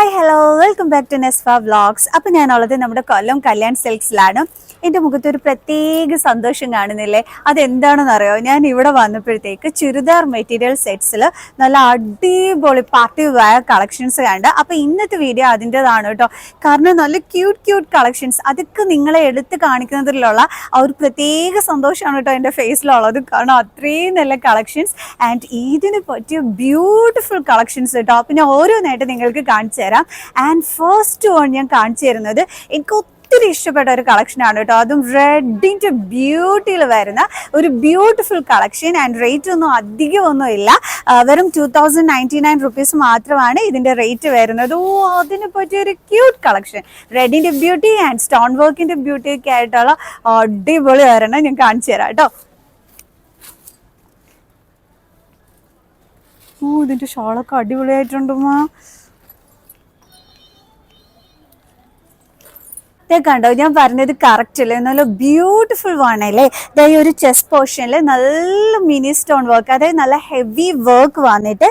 Hi hello welcome back to Nesfa vlogs. അപ്പോൾ ഞാനുള്ളത് നമ്മുടെ കൊല്ലം കല്യാൺ സിൽക്സിലാണ്. എൻ്റെ മുഖത്തൊരു പ്രത്യേക സന്തോഷം കാണുന്നില്ലേ? അതെന്താണെന്ന് അറിയോ? ഞാൻ ഇവിടെ വന്നപ്പോഴത്തേക്ക് ചുരിദാർ മെറ്റീരിയൽ സെറ്റ്സിൽ നല്ല അടിപൊളി പാർട്ടി വെയർ കളക്ഷൻസ് കണ്ട്. അപ്പോൾ ഇന്നത്തെ വീഡിയോ അതിൻ്റെതാണ് കേട്ടോ. കാരണം നല്ല ക്യൂട്ട് കളക്ഷൻസ് അതൊക്കെ നിങ്ങളെ എടുത്ത് കാണിക്കുന്നതിലുള്ള ആ ഒരു പ്രത്യേക സന്തോഷമാണ് കേട്ടോ എൻ്റെ ഫേസിലുള്ളത്. കാരണം അത്രയും നല്ല കളക്ഷൻസ് ആൻഡ് ഇതിന് പറ്റിയ ബ്യൂട്ടിഫുൾ കളക്ഷൻസ് കേട്ടോ. അപ്പോൾ ഞാൻ ഓരോന്നായിട്ട് നിങ്ങൾക്ക് കാണിച്ചു തരാം. ആൻഡ് ഫസ്റ്റ് വൺ ഞാൻ കാണിച്ചു തരുന്നത് എനിക്ക് ഒത്തിരി ഇഷ്ടപ്പെട്ട ഒരു കളക്ഷനാണ് കേട്ടോ. അതും റെഡിൻ്റെ ബ്യൂട്ടിയിൽ വരുന്ന ഒരു ബ്യൂട്ടിഫുൾ കളക്ഷൻ. ആൻഡ് റേറ്റ് ഒന്നും അധികമൊന്നും ഇല്ല, വെറും 2099 റുപ്പീസ് മാത്രമാണ് ഇതിൻ്റെ റേറ്റ് വരുന്നത്. അതിനെ പറ്റിയൊരു ക്യൂട്ട് കളക്ഷൻ, റെഡിൻ്റെ ബ്യൂട്ടി ആൻഡ് സ്റ്റോൺ വർക്കിൻ്റെ ബ്യൂട്ടി ഒക്കെ ആയിട്ടുള്ള അടിപൊളി വരണം ഞാൻ കാണിച്ചു തരാം കേട്ടോ. ഇതിൻ്റെ ഷോളൊക്കെ അടിപൊളിയായിട്ടുണ്ടമ്മ. കണ്ടോ, ഞാൻ പറഞ്ഞത് കറക്റ്റ് അല്ലേ? നല്ല ബ്യൂട്ടിഫുൾ ആണല്ലേ? ഈ ഒരു ചെസ്റ്റ് പോർഷനിൽ നല്ല മിനി സ്റ്റോൺ വർക്ക്, അതായത് നല്ല ഹെവി വർക്ക് വന്നിട്ട്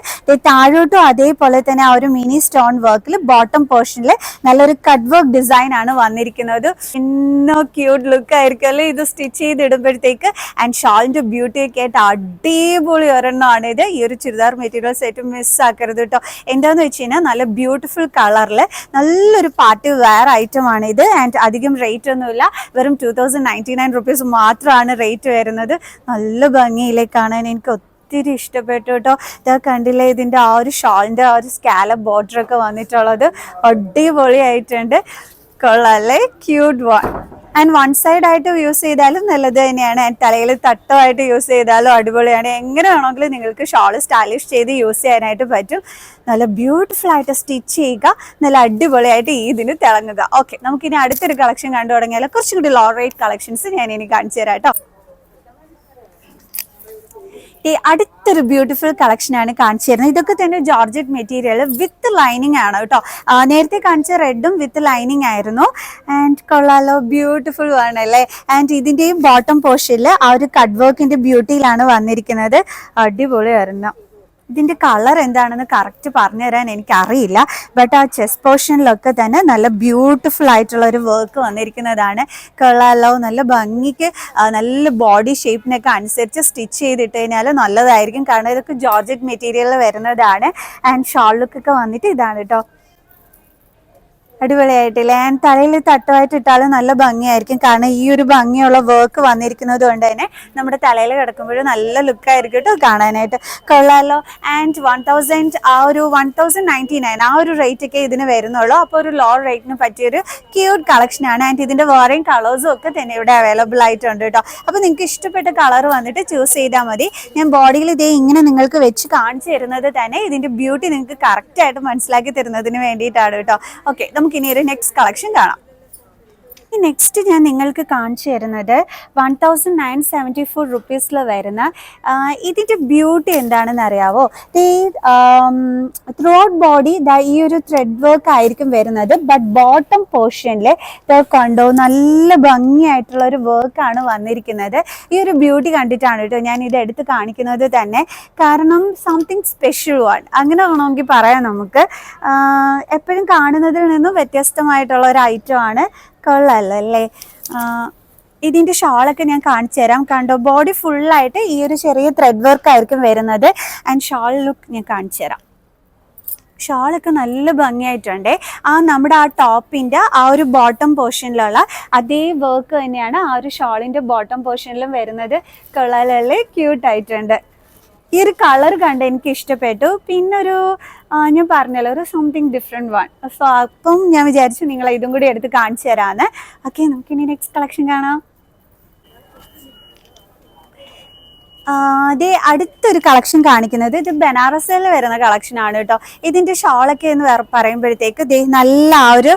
താഴോട്ടും അതേപോലെ തന്നെ ആ ഒരു മിനി സ്റ്റോൺ വർക്കിൽ ബോട്ടം പോർഷനിൽ നല്ലൊരു കട്ട് വർക്ക് ഡിസൈൻ ആണ് വന്നിരിക്കുന്നത്. ഇന്നോ ക്യൂട്ട് ലുക്ക് ആയിരിക്കും അല്ലേ ഇത് സ്റ്റിച്ച് ചെയ്തിടുമ്പോഴത്തേക്ക്. ആൻഡ് ഷാളിൻ്റെ ബ്യൂട്ടി ഒക്കെ ആയിട്ട് അടിപൊളി ഒരെണ്ണമാണ് ഇത്. ഈ ഒരു ചുരിദാർ മെറ്റീരിയൽ സെറ്റ് മിസ്സാക്കരുത് കേട്ടോ. എന്താണെന്ന് വെച്ച് കഴിഞ്ഞാൽ നല്ല ബ്യൂട്ടിഫുൾ കളറിൽ നല്ലൊരു പാർട്ടി വെയർ ഐറ്റം ആണ് ഇത്. ആൻഡ് അധികം റേറ്റ് ഒന്നുമില്ല, വെറും 2099 റുപ്പീസ് മാത്രമാണ് റേറ്റ് വരുന്നത്. നല്ല ഭംഗിയിലേ കാണാൻ, എനിക്ക് ഒത്തിരി ഇഷ്ടപ്പെട്ടു കേട്ടോ. ഇതാ കണ്ടില്ലേ, ഇതിൻ്റെ ആ ഒരു ഷോളിൻ്റെ ആ ഒരു സ്കാലപ്പ് ബോർഡറൊക്കെ വന്നിട്ടുള്ളത് അടിപൊളിയായിട്ടുണ്ട്. കൊള്ളാല്ലേ? Cute one. And one side ആയിട്ട് യൂസ് ചെയ്താലും നല്ലത് തന്നെയാണ്. ആൻഡ് തലയിൽ തട്ടമായിട്ട് യൂസ് ചെയ്താലും അടിപൊളിയാണ്. എങ്ങനെ വേണമെങ്കിലും നിങ്ങൾക്ക് ഷോൾ സ്റ്റൈലിഷ് ചെയ്ത് യൂസ് ചെയ്യാനായിട്ട് പറ്റും. നല്ല ബ്യൂട്ടിഫുൾ ആയിട്ട് സ്റ്റിച്ച് ചെയ്യുക, നല്ല അടിപൊളിയായിട്ട് ഇതിന് തിളങ്ങുക. ഓക്കെ, നമുക്കിനി അടുത്തൊരു കളക്ഷൻ കണ്ടു തുടങ്ങിയാൽ കുറച്ചും കൂടി ലോ റേറ്റ് കളക്ഷൻസ് ഞാൻ ഇനി കാണിച്ചു തരാം കേട്ടോ. അടുത്തൊരു ബ്യൂട്ടിഫുൾ കളക്ഷനാണ് കാണിച്ചു തരുന്നത്. ഇതൊക്കെ തന്നെ ജോർജറ്റ് മെറ്റീരിയൽ വിത്ത് ലൈനിങ് ആണ് കേട്ടോ. നേരത്തെ കാണിച്ച റെഡും വിത്ത് ലൈനിങ് ആയിരുന്നു. ആൻഡ് കൊള്ളാലോ, ബ്യൂട്ടിഫുൾ ആണല്ലേ? ആൻഡ് ഇതിൻ്റെയും ബോട്ടം പോർഷനിൽ ആ ഒരു കട്ട് വർക്കിൻ്റെ ബ്യൂട്ടിയിലാണ് വന്നിരിക്കുന്നത്. അടിപൊളി വരുന്ന. ഇതിൻ്റെ കളർ എന്താണെന്ന് കറക്റ്റ് പറഞ്ഞു തരാൻ എനിക്കറിയില്ല, ബട്ട് ആ ചെസ്റ്റ് പോർഷനിലൊക്കെ തന്നെ നല്ല ബ്യൂട്ടിഫുൾ ആയിട്ടുള്ള ഒരു വർക്ക് വന്നിരിക്കുന്നതാണ്. കൊള്ളാലോ, നല്ല ഭംഗിക്ക് നല്ല ബോഡി ഷേപ്പിനൊക്കെ അനുസരിച്ച് സ്റ്റിച്ച് ചെയ്തിട്ട് കഴിഞ്ഞാൽ നല്ലതായിരിക്കും. കാരണം ഇതൊക്കെ ജോർജറ്റ് മെറ്റീരിയലിൽ വരുന്നതാണ്. ആൻഡ് ഷോൾ ലുക്കൊക്കെ വന്നിട്ട് ഇതാണ് കേട്ടോ. അടിപൊളിയായിട്ടില്ലേ? ആൻഡ് തലയിൽ തട്ടുമായിട്ട് ഇട്ടാലും നല്ല ഭംഗിയായിരിക്കും. കാരണം ഈ ഒരു ഭംഗിയുള്ള വർക്ക് വന്നിരിക്കുന്നത് കൊണ്ട് തന്നെ നമ്മുടെ തലയിൽ കിടക്കുമ്പോഴും നല്ല ലുക്കായിരിക്കും കേട്ടോ കാണാനായിട്ട്. കൊള്ളാലോ. ആൻഡ് 1000 ആ ഒരു 1099 ആ ഒരു റേറ്റ് ഒക്കെ ഇതിന് വരുന്നുള്ളൂ. അപ്പോൾ ഒരു ലോ റേറ്റിന് പറ്റിയൊരു ക്യൂട്ട് കളക്ഷനാണ്. ആൻഡ് ഇതിൻ്റെ വേറെയും കളേഴ്സും ഒക്കെ തന്നെ ഇവിടെ അവൈലബിൾ ആയിട്ടുണ്ട് കേട്ടോ. അപ്പോൾ നിങ്ങൾക്ക് ഇഷ്ടപ്പെട്ട കളർ വന്നിട്ട് ചൂസ് ചെയ്താൽ മതി. ഞാൻ ബോഡിയിൽ ഇതേ ഇങ്ങനെ നിങ്ങൾക്ക് വെച്ച് കാണിച്ചു തരുന്നത് തന്നെ ഇതിൻ്റെ ബ്യൂട്ടി നിങ്ങൾക്ക് കറക്റ്റായിട്ട് മനസ്സിലാക്കി തരുന്നതിന് വേണ്ടിയിട്ടാണ് കേട്ടോ. ഓക്കെ, ഇനി ഒരു നെക്സ്റ്റ് കളക്ഷൻ കാണാം. നെക്സ്റ്റ് ഞാൻ നിങ്ങൾക്ക് കാണിച്ചു തരുന്നത് 1974 റുപ്പീസിൽ വരുന്ന ഇതിൻ്റെ ബ്യൂട്ടി എന്താണെന്ന് അറിയാവോ? ത്രൂ ഔട്ട് ബോഡി ഈ ഒരു ത്രെഡ് വർക്ക് ആയിരിക്കും വരുന്നത്. ബട്ട് ബോട്ടം പോർഷനിൽ കണ്ടോ നല്ല ഭംഗിയായിട്ടുള്ള ഒരു വർക്കാണ് വന്നിരിക്കുന്നത്. ഈ ഒരു ബ്യൂട്ടി കണ്ടിട്ടാണ് കേട്ടോ ഞാൻ ഇത് എടുത്ത് കാണിക്കുന്നത് തന്നെ. കാരണം സംതിങ് സ്പെഷ്യൽ വൺ അങ്ങനെ വേണമെങ്കിൽ പറയാം. നമുക്ക് എപ്പോഴും കാണുന്നതിൽ നിന്നും വ്യത്യസ്തമായിട്ടുള്ള ഒരു ഐറ്റം ആണ്. കൊള്ളാല്ലേ? ഇതിൻ്റെ ഷോളൊക്കെ ഞാൻ കാണിച്ചു തരാം. കണ്ടോ, ബോഡി ഫുള്ളായിട്ട് ഈ ഒരു ചെറിയ ത്രെഡ് വർക്ക് ആയിരിക്കും വരുന്നത്. ആൻഡ് ഷോൾ ലുക്ക് ഞാൻ കാണിച്ചു തരാം. ഷോളൊക്കെ നല്ല ഭംഗിയായിട്ടുണ്ട്. നമ്മുടെ ആ ടോപ്പിൻ്റെ ആ ഒരു ബോട്ടം പോർഷനിലുള്ള അതേ വർക്ക് തന്നെയാണ് ആ ഒരു ഷോളിൻ്റെ ബോട്ടം പോർഷനിലും വരുന്നത്. കൊള്ളാലല്ലേ? ക്യൂട്ടായിട്ടുണ്ട്. ഈ ഒരു കളർ കണ്ട് എനിക്ക് ഇഷ്ടപ്പെട്ടു. പിന്നൊരു ഞാൻ പറഞ്ഞല്ലോ ഒരു സംതിങ് ഡിഫറെൻറ്റ് വൺ. സോ അപ്പം ഞാൻ വിചാരിച്ചു നിങ്ങളെ ഇതും കൂടി എടുത്ത് കാണിച്ചു തരാമെന്ന്. ഓക്കെ, നമുക്കിനി നെക്സ്റ്റ് കളക്ഷൻ കാണാം. അതേ അടുത്തൊരു കളക്ഷൻ കാണിക്കുന്നത് ഇത് ബനാറസിൽ വരുന്ന കളക്ഷനാണ് കേട്ടോ. ഇതിൻ്റെ ഷോളൊക്കെ എന്ന് പറയുമ്പോഴത്തേക്ക് നല്ല ആ ഒരു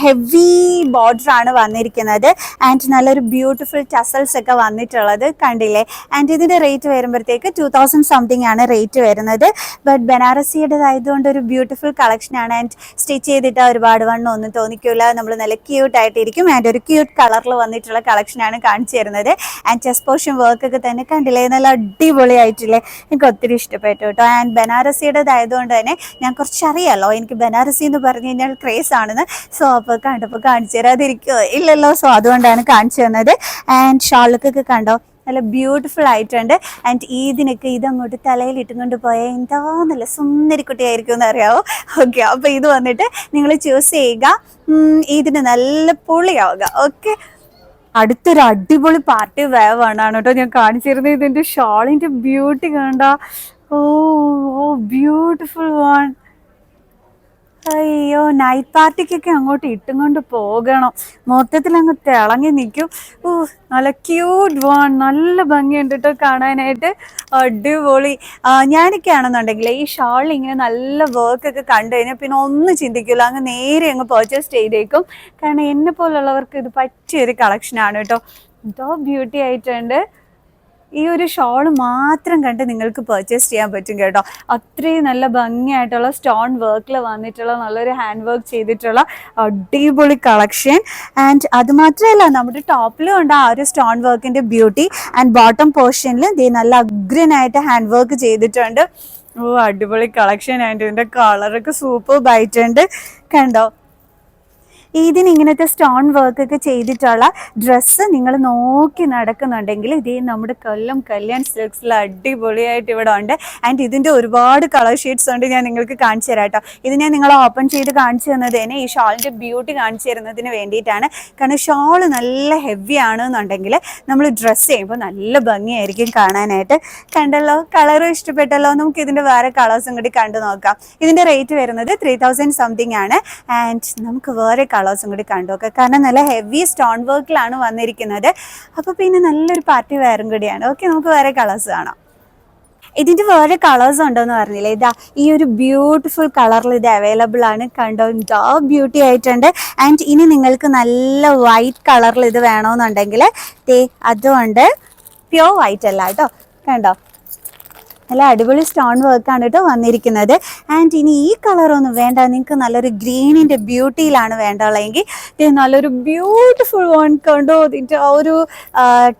ഹെവി ബോർഡറാണ് വന്നിരിക്കുന്നത്. ആൻഡ് നല്ലൊരു ബ്യൂട്ടിഫുൾ ടസൽസ് ഒക്കെ വന്നിട്ടുള്ളത് കണ്ടില്ലേ? ആൻഡ് ഇതിൻ്റെ റേറ്റ് വരുമ്പോഴത്തേക്ക് 2000 സംതിങ് ആണ് റേറ്റ് വരുന്നത്. ബട്ട് ബനാറസിയുടേതായതുകൊണ്ട് ഒരു ബ്യൂട്ടിഫുൾ കളക്ഷനാണ്. ആൻഡ് സ്റ്റിച്ച് ചെയ്തിട്ട് ഒരുപാട് വണ്ണം ഒന്നും തോന്നിക്കില്ല. നമ്മൾ നല്ല ക്യൂട്ടായിട്ടിരിക്കും. ആൻഡ് ഒരു ക്യൂട്ട് കളറിൽ വന്നിട്ടുള്ള കളക്ഷനാണ് കാണിച്ചു തരുന്നത്. ആൻഡ് ചെസ്റ്റ് പോർഷൻ വർക്കൊക്കെ തന്നെ കണ്ടില്ലേ? കണ്ടില്ലേ, നല്ല അടിപൊളിയായിട്ടില്ലേ, എനിക്ക് ഒത്തിരി ഇഷ്ടപ്പെട്ടു കേട്ടോ. ആൻഡ് ബനാറസിയുടേതായതുകൊണ്ട് തന്നെ ഞാൻ കുറച്ചറിയാമല്ലോ, എനിക്ക് ബനാറസി എന്ന് പറഞ്ഞു കഴിഞ്ഞാൽ ക്രേസ് ആണെന്ന്. സോ അപ്പോൾ കണ്ടപ്പോൾ കാണിച്ചു തരാതിരിക്കുമോ, ഇല്ലല്ലോ. സോ അതുകൊണ്ടാണ് കാണിച്ചു തന്നത്. ആൻഡ് ഷാൾക്കൊക്കെ കണ്ടോ, നല്ല ബ്യൂട്ടിഫുൾ ആയിട്ടുണ്ട്. ആൻഡ് ഇതിനൊക്കെ ഇതങ്ങോട്ട് തലയിൽ ഇട്ടുകൊണ്ട് പോയാൽ എന്താ നല്ല സുന്ദരിക്കുട്ടിയായിരിക്കും എന്ന് അറിയാവോ. ഓക്കെ, അപ്പോൾ ഇത് വന്നിട്ട് നിങ്ങൾ ചൂസ് ചെയ്യുക, ഇതിന് നല്ല പൊളിയാവുക. ഓക്കെ, അടുത്തൊരു അടിപൊളി പാർട്ടി വേവാണ് കേട്ടോ ഞാൻ കാണിച്ചിരുന്നത്. ഇതിൻ്റെ ഷാളിൻ്റെ ബ്യൂട്ടി കണ്ട, ഓ ഓ ബ്യൂട്ടിഫുൾ വൺ. അയ്യോ, നൈറ്റ് പാർട്ടിക്കൊക്കെ അങ്ങോട്ട് ഇട്ടും കൊണ്ട് പോകണം, മൊത്തത്തിൽ അങ്ങ് തിളങ്ങി നിൽക്കും. ഓ നല്ല ക്യൂട്ട് വൺ, നല്ല ഭംഗിയുണ്ട് കേട്ടോ കാണാനായിട്ട്, അടിപൊളി. ഞാനൊക്കെ ആണെന്നുണ്ടെങ്കിൽ ഈ ഷാളിൽ ഇങ്ങനെ നല്ല വർക്കൊക്കെ കണ്ടു കഴിഞ്ഞാൽ പിന്നെ ഒന്നും ചിന്തിക്കില്ല, അങ്ങ് നേരെ അങ്ങ് പർച്ചേസ് ചെയ്തേക്കും. കാരണം എന്നെ പോലുള്ളവർക്ക് ഇത് പറ്റിയൊരു കളക്ഷനാണ് കേട്ടോ. എന്തോ ബ്യൂട്ടി ആയിട്ടുണ്ട്. ഈ ഒരു ഷോള് മാത്രം കണ്ട് നിങ്ങൾക്ക് പർച്ചേസ് ചെയ്യാൻ പറ്റും കേട്ടോ. അത്രയും നല്ല ഭംഗിയായിട്ടുള്ള സ്റ്റോൺ വർക്കിൽ വന്നിട്ടുള്ള നല്ലൊരു ഹാൻഡ് വർക്ക് ചെയ്തിട്ടുള്ള അടിപൊളി കളക്ഷൻ. ആൻഡ് അതുമാത്രമല്ല, നമ്മുടെ ടോപ്പിലും ഉണ്ട് ആ ഒരു സ്റ്റോൺ വർക്കിൻ്റെ ബ്യൂട്ടി. ആൻഡ് ബോട്ടം പോർഷനിൽ ദേ നല്ല അഗ്രനായിട്ട് ഹാൻഡ് വർക്ക് ചെയ്തിട്ടുണ്ട്. ഓ അടിപൊളി കളക്ഷൻ. ആൻഡ് ഇതിൻ്റെ കളറൊക്കെ സൂപ്പർ ആയിട്ടുണ്ട് കണ്ടോ. ഇതിന് ഇങ്ങനത്തെ സ്റ്റോൺ വർക്കൊക്കെ ചെയ്തിട്ടുള്ള ഡ്രസ്സ് നിങ്ങൾ നോക്കി നടക്കുന്നുണ്ടെങ്കിൽ ഇത് നമ്മുടെ കൊല്ലം കല്യാൺ സിൽക്സിൽ അടിപൊളിയായിട്ട് ഇവിടെ ഉണ്ട്. ആൻഡ് ഇതിൻ്റെ ഒരുപാട് കളർ ഷെയ്ഡ്സ് ഉണ്ട്, ഞാൻ നിങ്ങൾക്ക് കാണിച്ചു തരാം കേട്ടോ. ഇത് ഞാൻ നിങ്ങളെ ഓപ്പൺ ചെയ്ത് കാണിച്ചു തന്നത് തന്നെ ഈ ഷാളിൻ്റെ ബ്യൂട്ടി കാണിച്ചു തരുന്നതിന് വേണ്ടിയിട്ടാണ്. കാരണം ഷാൾ നല്ല ഹെവി ആണെന്നുണ്ടെങ്കിൽ നമ്മൾ ഡ്രസ്സ് ചെയ്യുമ്പോൾ നല്ല ഭംഗിയായിരിക്കും കാണാനായിട്ട്. കണ്ടല്ലോ, കളറും ഇഷ്ടപ്പെട്ടല്ലോ. നമുക്ക് ഇതിൻ്റെ വേറെ കളേഴ്സും കൂടി കണ്ടു നോക്കാം. ഇതിൻ്റെ റേറ്റ് വരുന്നത് 3000 സംതിങ് ആണ്. ആൻഡ് നമുക്ക് വേറെ കളേഴ്സും കൂടി കണ്ടു നോക്കാം. കാരണം നല്ല ഹെവി സ്റ്റോൺ വർക്കിലാണ് വന്നിരിക്കുന്നത്. അപ്പോൾ പിന്നെ നല്ലൊരു പാർട്ടി വെയറും കൂടിയാണ്. ഓക്കെ, നമുക്ക് വേറെ കളേഴ്സ് കാണാം. ഇതിൻ്റെ വേറെ കളേഴ്സ് ഉണ്ടോയെന്ന് പറഞ്ഞില്ലേ, ഇതാ ഈ ഒരു ബ്യൂട്ടിഫുൾ കളറിൽ ഇത് അവൈലബിൾ ആണ്. കണ്ടോ, എന്താ ബ്യൂട്ടി ആയിട്ടുണ്ട്. ആൻഡ് ഇനി നിങ്ങൾക്ക് നല്ല വൈറ്റ് കളറിൽ ഇത് വേണമെന്നുണ്ടെങ്കിൽ അതുകൊണ്ട് പ്യോർ വൈറ്റ് അല്ല കേട്ടോ, കണ്ടോ നല്ല അടിപൊളി സ്റ്റോൺ വർക്കാണ് കേട്ടോ വന്നിരിക്കുന്നത്. ആൻഡ് ഇനി ഈ കളറൊന്നും വേണ്ട, നിങ്ങൾക്ക് നല്ലൊരു ഗ്രീനിൻ്റെ ബ്യൂട്ടിയിലാണ് വേണ്ടുള്ളതെങ്കിൽ നല്ലൊരു ബ്യൂട്ടിഫുൾ വൺ കണ്ടോ. ഇതിൻ്റെ ആ ഒരു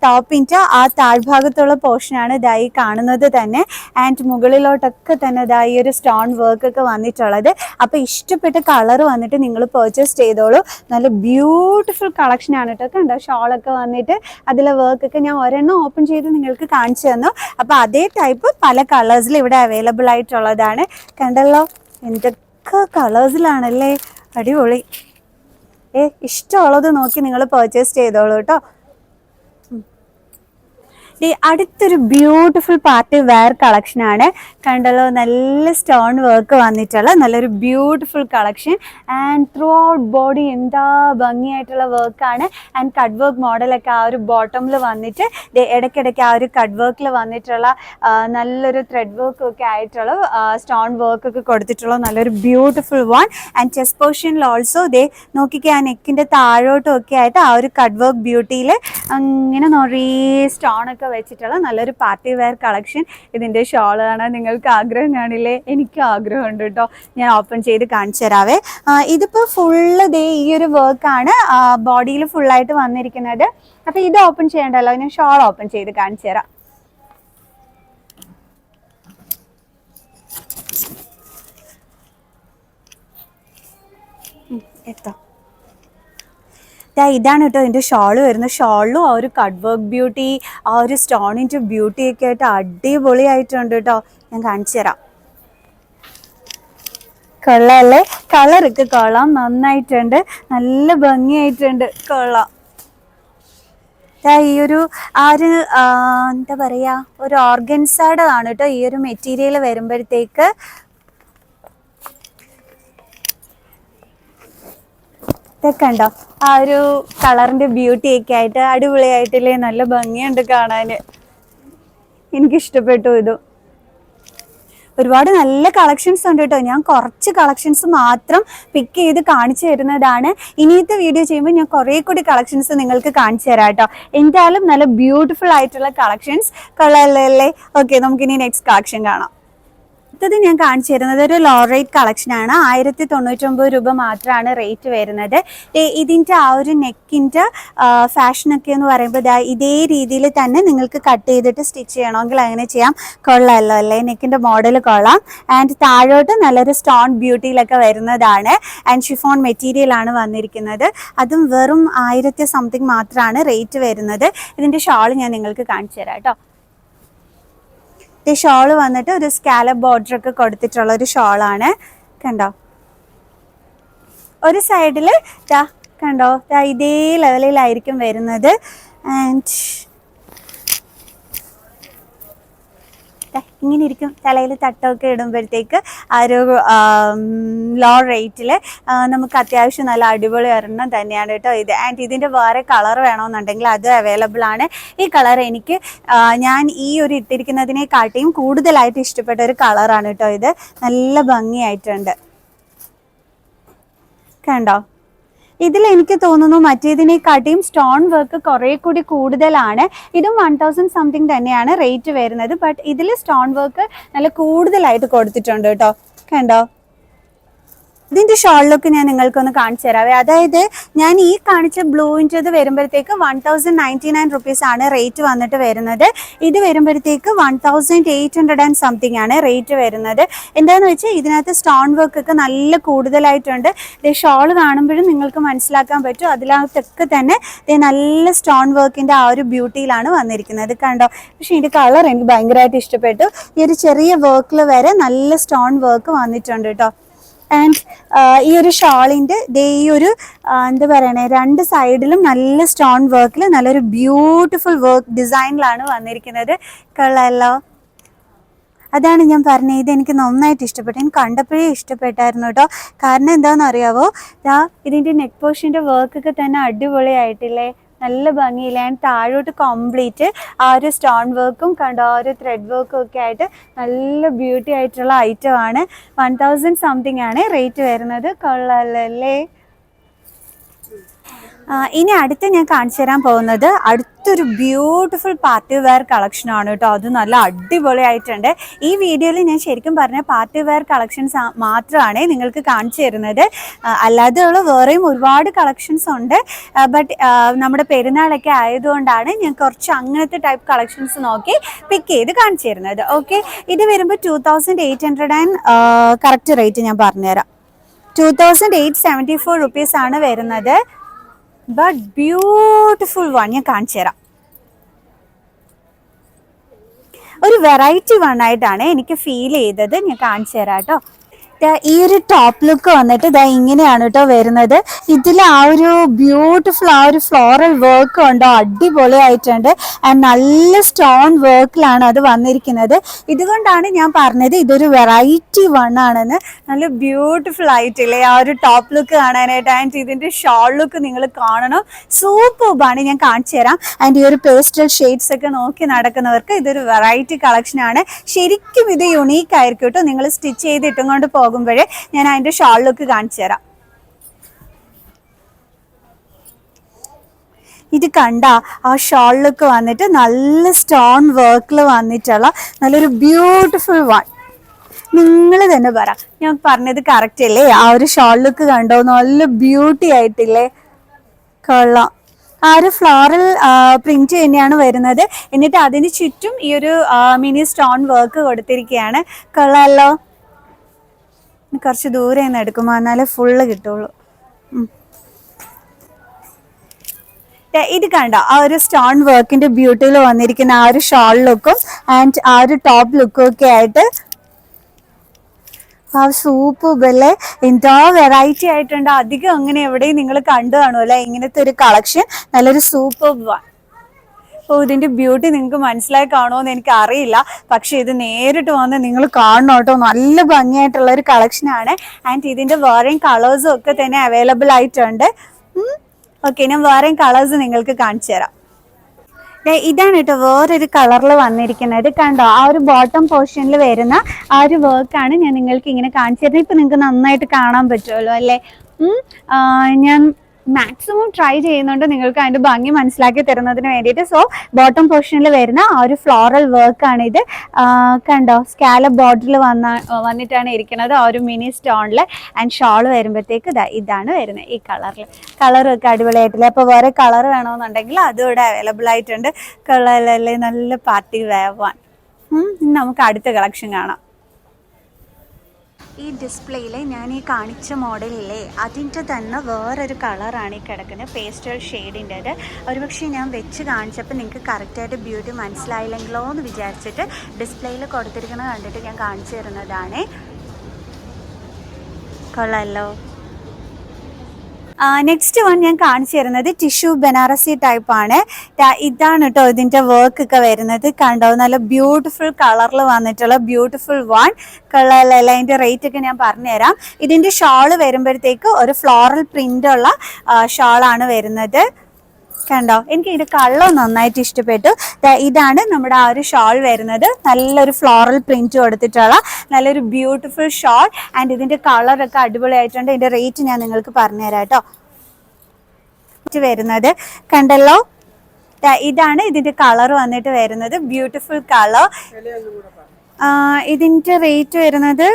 ടോപ്പിൻ്റെ ആ താഴ്ഭാഗത്തുള്ള പോർഷനാണ് ഇതായി കാണുന്നത് തന്നെ. ആൻഡ് മുകളിലോട്ടൊക്കെ തന്നെ ഇതായി ഒരു സ്റ്റോൺ വർക്കൊക്കെ വന്നിട്ടുള്ളത്. അപ്പോൾ ഇഷ്ടപ്പെട്ട കളർ വന്നിട്ട് നിങ്ങൾ പർച്ചേസ് ചെയ്തോളൂ. നല്ല ബ്യൂട്ടിഫുൾ കളക്ഷനാണ് കേട്ടോ. കണ്ടോ, ഷോളൊക്കെ വന്നിട്ട് അതിലെ വർക്കൊക്കെ ഞാൻ ഒരെണ്ണം ഓപ്പൺ ചെയ്ത് നിങ്ങൾക്ക് കാണിച്ചു തന്നു. അപ്പോൾ അതേ ടൈപ്പ് പല കളേഴ്സിൽ ഇവിടെ അവൈലബിൾ ആയിട്ടുള്ളതാണ്. കണ്ടല്ലോ, എന്തൊക്കെ കളേഴ്സിലാണല്ലേ, അടിപൊളി. ഇഷ്ടമുള്ളത് നോക്കി നിങ്ങൾ പർച്ചേസ് ചെയ്തോളൂ കേട്ടോ. അടുത്തൊരു ബ്യൂട്ടിഫുൾ പാർട്ടി വെയർ കളക്ഷനാണ്. കണ്ടല്ലോ, നല്ല സ്റ്റോൺ വർക്ക് വന്നിട്ടുള്ള നല്ലൊരു beautiful collection. And through out body എന്താ ഭംഗിയായിട്ടുള്ള വർക്കാണ്. ആൻഡ് കട്ട് വർക്ക് മോഡലൊക്കെ ആ ഒരു ബോട്ടമിൽ വന്നിട്ട് ഇടയ്ക്കിടയ്ക്ക് ആ ഒരു കട്ട് വർക്കിൽ വന്നിട്ടുള്ള നല്ലൊരു ത്രെഡ് വർക്കൊക്കെ ആയിട്ടുള്ള സ്റ്റോൺ വർക്കൊക്കെ കൊടുത്തിട്ടുള്ള നല്ലൊരു ബ്യൂട്ടിഫുൾ വൺ. ആൻഡ് ചെസ്റ്റ് പോർഷനിൽ ഓൾസോ നോക്കിക്കുക, ആ നെക്കിൻ്റെ താഴോട്ടും ഒക്കെ ആയിട്ട് ആ ഒരു കട്ട് വർക്ക് ബ്യൂട്ടിയിൽ അങ്ങനെ നിറയെ സ്റ്റോണൊക്കെ വെച്ചിട്ടുള്ള നല്ലൊരു പാർട്ടി വെയർ കളക്ഷൻ. ഇതിൻ്റെ ഷോൾ കാണാൻ നിങ്ങൾക്ക് ആഗ്രഹം കാണില്ലേ, എനിക്ക് ആഗ്രഹമുണ്ട് കേട്ടോ. ഞാൻ ഓപ്പൺ ചെയ്ത് കാണിച്ചു തരാവേ. ഇതിപ്പോൾ ഫുള്ള് ഈ ഒരു വർക്കാണ് ബോഡിയിൽ ഫുള്ളായിട്ട് വന്നിരിക്കുന്നത്. അപ്പോൾ ഇത് ഓപ്പൺ ചെയ്യണ്ടല്ലോ, ഞാൻ ഷോൾ ഓപ്പൺ ചെയ്ത് കാണിച്ചു തരാം. എത്താം, ഇതാണ് കേട്ടോ ഇതിൻ്റെ ഷോള് വരുന്നത്. ഷോളിലും ആ ഒരു കട്ട് വർക്ക് ബ്യൂട്ടി, ആ ഒരു സ്റ്റോണിൻ്റെ ബ്യൂട്ടിയൊക്കെ ആയിട്ട് അടിപൊളിയായിട്ടുണ്ട് കേട്ടോ. ഞാൻ കാണിച്ചു തരാം. കൊള്ളാമല്ലേ, കളറൊക്കെ കൊള്ളാം, നന്നായിട്ടുണ്ട്, നല്ല ഭംഗിയായിട്ടുണ്ട്, കൊള്ളാം. ഈ ഒരു ആ ഒരു എന്താ പറയുക, ഒരു ഓർഗൻസയുടെ ആണ് കേട്ടോ ഈ ഒരു മെറ്റീരിയൽ വരുമ്പോഴത്തേക്ക്. ഇതൊക്കെ ഉണ്ടോ, ആ ഒരു കളറിൻ്റെ ബ്യൂട്ടിയൊക്കെ ആയിട്ട് അടിപൊളിയായിട്ടില്ലേ, നല്ല ഭംഗിയുണ്ട് കാണാൻ, എനിക്കിഷ്ടപ്പെട്ടു. ഇത് ഒരുപാട് നല്ല കളക്ഷൻസ് ഉണ്ട് കേട്ടോ. ഞാൻ കുറച്ച് കളക്ഷൻസ് മാത്രം പിക്ക് ചെയ്ത് കാണിച്ചു തരുന്നതാണ്. ഇനിയത്തെ വീഡിയോ ചെയ്യുമ്പോൾ ഞാൻ കുറേ കൂടി കളക്ഷൻസ് നിങ്ങൾക്ക് കാണിച്ചു തരാം കേട്ടോ. എന്തായാലും നല്ല ബ്യൂട്ടിഫുൾ ആയിട്ടുള്ള കളക്ഷൻസ്, കൊള്ളാമല്ലേ. ഓക്കെ, നമുക്കിനി നെക്സ്റ്റ് കളക്ഷൻ കാണാം. അടുത്തത് ഞാൻ കാണിച്ചു തരുന്നത് ഒരു ലോ റേറ്റ് കളക്ഷനാണ്. 1099 രൂപ മാത്രമാണ് റേറ്റ് വരുന്നത്. ഇതിൻ്റെ ആ ഒരു നെക്കിൻ്റെ ഫാഷനൊക്കെ എന്ന് പറയുമ്പോൾ ഇതേ രീതിയിൽ തന്നെ നിങ്ങൾക്ക് കട്ട് ചെയ്തിട്ട് സ്റ്റിച്ച് ചെയ്യണമെങ്കിൽ അങ്ങനെ ചെയ്യാം. കൊള്ളാമല്ലോ അല്ലേ? നെക്കിൻ്റെ മോഡൽ കൊള്ളാം. ആൻഡ് താഴോട്ട് നല്ലൊരു സ്റ്റോൺ ബ്യൂട്ടിയിലൊക്കെ വരുന്നതാണ്. ആൻഡ് ഷിഫോൺ മെറ്റീരിയലാണ് വന്നിരിക്കുന്നത്. അതും വെറും 1000 സംതിങ് മാത്രമാണ് റേറ്റ് വരുന്നത്. ഇതിൻ്റെ ഷാൾ ഞാൻ നിങ്ങൾക്ക് കാണിച്ചു തരാം കേട്ടോ. ഈ ഷോള് വന്നിട്ട് ഒരു സ്കാലപ്പ് ബോർഡർ ഒക്കെ കൊടുത്തിട്ടുള്ള ഒരു ഷോളാണ്. കണ്ടോ, ഒരു സൈഡിൽ കണ്ടോ ഇതേ ലെവലിലായിരിക്കും വരുന്നത്. ആൻഡ് ഇങ്ങനെ ഇരിക്കും. തലയിൽ തട്ടമൊക്കെ ഇടുമ്പോഴത്തേക്ക് ആ ഒരു ലോ റേറ്റിൽ നമുക്ക് അത്യാവശ്യം നല്ല അടിപൊളി ഒരെണ്ണം തന്നെയാണ് കേട്ടോ ഇത്. ആൻഡ് ഇതിൻ്റെ വേറെ കളർ വേണമെന്നുണ്ടെങ്കിൽ അത് അവൈലബിൾ ആണ്. ഈ കളർ എനിക്ക് ഞാൻ ഈ ഒരു ഇട്ടിരിക്കുന്നതിനെക്കാട്ടിയും കൂടുതലായിട്ട് ഇഷ്ടപ്പെട്ട ഒരു കളറാണ് കേട്ടോ ഇത്. നല്ല ഭംഗിയായിട്ടുണ്ട്. കണ്ടോ, ഇതിൽ എനിക്ക് തോന്നുന്നു മറ്റേതിനെക്കാട്ടിയും സ്റ്റോൺ വർക്ക് കുറേ കൂടി കൂടുതലാണ്. ഇതും 1000 സംതിങ് തന്നെയാണ് റേറ്റ് വരുന്നത്. ബട്ട് ഇതിൽ സ്റ്റോൺ വർക്ക് നല്ല കൂടുതലായിട്ട് കൊടുത്തിട്ടുണ്ട് കേട്ടോ. കണ്ടോ, ഇതിൻ്റെ ഷോൾ ലുക്ക് ഞാൻ നിങ്ങൾക്കൊന്ന് കാണിച്ചു തരാവേ. അതായത് ഞാൻ ഈ കാണിച്ച ബ്ലൂവിൻ്റെത് വരുമ്പോഴത്തേക്ക് 1099 റുപ്പീസാണ് റേറ്റ് വന്നിട്ട് വരുന്നത്. ഇത് വരുമ്പോഴത്തേക്ക് 1800 ആൻഡ് സംതിങ് ആണ് റേറ്റ് വരുന്നത്. എന്താണെന്ന് വെച്ചാൽ ഇതിനകത്ത് സ്റ്റോൺ വർക്ക് ഒക്കെ നല്ല കൂടുതലായിട്ടുണ്ട്. ഇത് ഷോൾ കാണുമ്പോഴും നിങ്ങൾക്ക് മനസ്സിലാക്കാൻ പറ്റും. അതിനകത്തൊക്കെ തന്നെ നല്ല സ്റ്റോൺ വർക്കിൻ്റെ ആ ഒരു ബ്യൂട്ടിയിലാണ് വന്നിരിക്കുന്നത്. കണ്ടോ, പക്ഷേ ഇതിൻ്റെ കളർ എനിക്ക് ഭയങ്കരമായിട്ട് ഇഷ്ടപ്പെട്ടു. ഈ ഒരു ചെറിയ വർക്കിൽ വരെ നല്ല സ്റ്റോൺ വർക്ക് വന്നിട്ടുണ്ട് കേട്ടോ. ആൻഡ് ഈ ഒരു ഷാളിൻ്റെ ഈ ഒരു എന്താ പറയണേ, രണ്ട് സൈഡിലും നല്ല സ്റ്റോൺ വർക്കിൽ നല്ലൊരു ബ്യൂട്ടിഫുൾ വർക്ക് ഡിസൈനിലാണ് വന്നിരിക്കുന്നത്. കൊള്ളാമല്ലോ. അതാണ് ഞാൻ പറഞ്ഞത്, ഇതെനിക്ക് നന്നായിട്ട് ഇഷ്ടപ്പെട്ടു. എനിക്ക് കണ്ടപ്പോഴേ ഇഷ്ടപ്പെട്ടായിരുന്നു കേട്ടോ. കാരണം എന്താണെന്ന് അറിയാവോ, ഇതിൻ്റെ നെക്ക് പോർഷൻ്റെ വർക്കൊക്കെ തന്നെ അടിപൊളിയായിട്ടില്ലേ, നല്ല ഭംഗിയില്ല. ആൻഡ് താഴോട്ട് കംപ്ലീറ്റ് ആ ഒരു സ്റ്റോൺ വർക്കും കണ്ടോ ആ ഒരു ത്രെഡ് വർക്കും ഒക്കെ ആയിട്ട് നല്ല ബ്യൂട്ടി ആയിട്ടുള്ള ഐറ്റമാണ്. 1000 സംതിങ് ആണ് റേറ്റ് വരുന്നത്. കൊള്ളാമല്ലേ? ഇനി അടുത്ത് ഞാൻ കാണിച്ചു തരാൻ പോകുന്നത് അടുത്തൊരു ബ്യൂട്ടിഫുൾ പാർട്ടി വെയർ കളക്ഷനാണ് കേട്ടോ. അത് നല്ല അടിപൊളിയായിട്ടുണ്ട്. ഈ വീഡിയോയിൽ ഞാൻ ശരിക്കും പറഞ്ഞ പാർട്ടി വെയർ കളക്ഷൻസ് മാത്രമാണ് നിങ്ങൾക്ക് കാണിച്ചു തരുന്നത്. അല്ലാതെയുള്ള വേറെയും ഒരുപാട് കളക്ഷൻസ് ഉണ്ട്. ബട്ട് നമ്മുടെ പെരുന്നാളൊക്കെ ആയതുകൊണ്ടാണ് ഞാൻ കുറച്ച് അങ്ങനത്തെ ടൈപ്പ് കളക്ഷൻസ് നോക്കി പിക്ക് ചെയ്ത് കാണിച്ചു തരുന്നത്. ഓക്കെ, ഇത് വരുമ്പോൾ 2800 ആൻഡ് കറക്റ്റ് റേറ്റ് ഞാൻ പറഞ്ഞുതരാം. 2874 റുപ്പീസാണ് വരുന്നത്. ബട്ട് ബ്യൂട്ടിഫുൾ വൺ ഞാൻ കാണിച്ചു തരാം. ഒരു വെറൈറ്റി വൺ ആയിട്ടാണ് എനിക്ക് ഫീൽ ചെയ്തത്. ഞാൻ കാണിച്ചു തരാം കേട്ടോ. ഈ ഒരു ടോപ്പ് ലുക്ക് വന്നിട്ട് ഇങ്ങനെയാണ് കേട്ടോ വരുന്നത്. ഇതിൽ ആ ഒരു ബ്യൂട്ടിഫുൾ ആ ഒരു ഫ്ലോറൽ വർക്ക് ഉണ്ടോ, അടിപൊളിയായിട്ടുണ്ട്. ആൻഡ് നല്ല സ്റ്റോൺ വർക്കിലാണ് അത് വന്നിരിക്കുന്നത്. ഇതുകൊണ്ടാണ് ഞാൻ പറഞ്ഞത് ഇതൊരു വെറൈറ്റി വൺ ആണെന്ന്. നല്ല ബ്യൂട്ടിഫുൾ ആയിട്ടില്ലേ ആ ഒരു ടോപ്പ് ലുക്ക് കാണാനായിട്ട്. ആൻഡ് ഇതിൻ്റെ ഷോൾ ലുക്ക് നിങ്ങൾ കാണണം, സൂപ്പർബാണ്. ഞാൻ കാണിച്ചു തരാം. ആൻഡ് ഈ ഒരു പേസ്റ്റൽ ഷെയ്ഡ്സ് ഒക്കെ നോക്കി നടക്കുന്നവർക്ക് ഇതൊരു വെറൈറ്റി കളക്ഷനാണ്. ശരിക്കും ഇത് യുണീക്ക് ആയിരിക്കും കേട്ടോ. നിങ്ങൾ സ്റ്റിച്ച് ചെയ്തിട്ടും കൊണ്ട് പോകുമ്പോഴേ ഞാൻ അതിൻ്റെ ഷോൾ ലുക്ക് കാണിച്ചു തരാം. ഇത് കണ്ട ആ ഷോൾ ലുക്ക് വന്നിട്ട് നല്ല സ്റ്റോൺ വർക്കിൽ വന്നിട്ടുള്ള നല്ലൊരു ബ്യൂട്ടിഫുൾ വൺ. നിങ്ങൾ തന്നെ പറ, ഞാൻ പറഞ്ഞത് കറക്റ്റ് അല്ലേ? ആ ഒരു ഷോൾ ലുക്ക് കണ്ടോ, നല്ല ബ്യൂട്ടി ആയിട്ടില്ലേ? കൊള്ളാം. ആ ഒരു ഫ്ലോറൽ പ്രിന്റ് തന്നെയാണ് വരുന്നത്. എന്നിട്ട് അതിന് ചുറ്റും ഈ ഒരു മിനി സ്റ്റോൺ വർക്ക് കൊടുത്തിരിക്കുകയാണ്. കൊള്ളാമല്ലോ. കുറച്ച് ദൂരെ നിന്ന് എടുക്കുമ്പോൾ എന്നാലേ ഫുള്ള് കിട്ടുള്ളൂ. ഇത് കണ്ടോ ആ ഒരു സ്റ്റോൺ വർക്കിന്റെ ബ്യൂട്ടിയിൽ വന്നിരിക്കുന്ന ആ ഒരു ഷോൾ ലുക്കും ആൻഡ് ആ ഒരു ടോപ്പ് ലുക്കും ഒക്കെ ആയിട്ട് ആ സൂപ്പർബല്ലേ. എന്താ വെറൈറ്റി ആയിട്ടുണ്ട്. അധികം അങ്ങനെ എവിടെയും നിങ്ങൾ കണ്ടു കാണുമല്ലോ ഇങ്ങനത്തെ ഒരു കളക്ഷൻ. നല്ലൊരു സൂപ്പർ വൺ. അപ്പോൾ ഇതിൻ്റെ ബ്യൂട്ടി നിങ്ങൾക്ക് മനസ്സിലായി കാണുമോ എന്ന് എനിക്ക് അറിയില്ല. പക്ഷേ ഇത് നേരിട്ട് വന്ന് നിങ്ങൾ കാണണം കേട്ടോ. നല്ല ഭംഗിയായിട്ടുള്ള ഒരു കളക്ഷനാണ്. ആൻഡ് ഇതിൻ്റെ വേറെയും കളേഴ്സും ഒക്കെ തന്നെ അവൈലബിൾ ആയിട്ടുണ്ട്. ഓക്കെ, ഞാൻ വേറെയും കളേഴ്സ് നിങ്ങൾക്ക് കാണിച്ചു തരാം. ഇതാണ് കേട്ടോ വേറൊരു കളറിൽ വന്നിരിക്കുന്നത്. കണ്ടോ ആ ഒരു ബോട്ടം പോർഷനിൽ വരുന്ന ആ ഒരു വർക്കാണ് ഞാൻ നിങ്ങൾക്ക് ഇങ്ങനെ കാണിച്ചു തരുന്നത്. ഇപ്പം നിങ്ങൾക്ക് നന്നായിട്ട് കാണാൻ പറ്റുമല്ലോ അല്ലേ? ഞാൻ മാക്സിമം ട്രൈ ചെയ്യുന്നുണ്ട് നിങ്ങൾക്ക് അതിന്റെ ഭംഗി മനസ്സിലാക്കി തരുന്നതിന് വേണ്ടിയിട്ട്. സോ ബോട്ടം പോർഷനിൽ വരുന്ന ആ ഒരു ഫ്ലോറൽ വർക്കാണ് ഇത്. കണ്ടോ, സ്കാലപ്പ് ബോർഡറിൽ വന്നിട്ടാണ് ഇരിക്കുന്നത് ആ ഒരു മിനി സ്റ്റോണിൽ. ആൻഡ് ഷോൾ വരുമ്പോഴത്തേക്ക് ഇതാണ് വരുന്നത് ഈ കളറൊക്കെ അടിപൊളിയായിട്ടില്ല. അപ്പോൾ വേറെ കളർ വേണമെന്നുണ്ടെങ്കിൽ അതും ഇവിടെ അവൈലബിൾ ആയിട്ടുണ്ട്. കളറിലല്ലേ നല്ല പാർട്ടി വേവാൻ. നമുക്ക് അടുത്ത കളക്ഷൻ കാണാം. ഈ ഡിസ്പ്ലേയിൽ ഞാൻ ഈ കാണിച്ച മോഡലില്ലേ അതിൻ്റെ തന്നെ വേറൊരു കളറാണ് ഈ കിടക്കുന്നത്, പേസ്റ്റൽ ഷെയ്ഡിൻ്റെത്. ഒരുപക്ഷെ ഞാൻ വെച്ച് കാണിച്ചപ്പോൾ നിങ്ങൾക്ക് കറക്റ്റായിട്ട് ബ്യൂട്ടി മനസ്സിലായില്ലെങ്കിലോ എന്ന് വിചാരിച്ചിട്ട് ഡിസ്പ്ലേയിൽ കൊടുത്തിരിക്കുന്നത് കണ്ടിട്ട് ഞാൻ കാണിച്ചു തരുന്നതാണ്. കൊള്ളാമല്ലോ. നെക്സ്റ്റ് വൺ ഞാൻ കാണിച്ചു തരുന്നത് ടിഷ്യൂ ബനാറസി ടൈപ്പാണ്. ഇതാണ് കേട്ടോ ഇതിൻ്റെ വർക്ക് ഒക്കെ വരുന്നത്. കണ്ടോ, നല്ല ബ്യൂട്ടിഫുൾ കളറിൽ വന്നിട്ടുള്ള ബ്യൂട്ടിഫുൾ വൺ. കളറിലല്ല അതിൻ്റെ റേറ്റ് ഒക്കെ ഞാൻ പറഞ്ഞുതരാം. ഇതിൻ്റെ ഷാള് വരുമ്പോഴത്തേക്ക് ഒരു ഫ്ലോറൽ പ്രിൻ്റുള്ള ഷാളാണ് വരുന്നത്. കണ്ടോ, എനിക്ക് ഇതിൻ്റെ കളർ നന്നായിട്ട് ഇഷ്ടപ്പെട്ടു. ഇതാണ് നമ്മുടെ ആ ഒരു ഷാൾ വരുന്നത്. നല്ലൊരു ഫ്ലോറൽ പ്രിന്റ് കൊടുത്തിട്ടുള്ള നല്ലൊരു ബ്യൂട്ടിഫുൾ ഷാൾ. ആൻഡ് ഇതിൻ്റെ കളറൊക്കെ അടിപൊളിയായിട്ടുണ്ട്. ഇതിൻ്റെ റേറ്റ് ഞാൻ നിങ്ങൾക്ക് പറഞ്ഞുതരാം കേട്ടോ. വരുന്നത് കണ്ടല്ലോ, ഇതാണ് ഇതിൻ്റെ കളർ വന്നിട്ട് വരുന്നത്. Beautiful colour. ഇതിൻ്റെ റേറ്റ് വരുന്നത്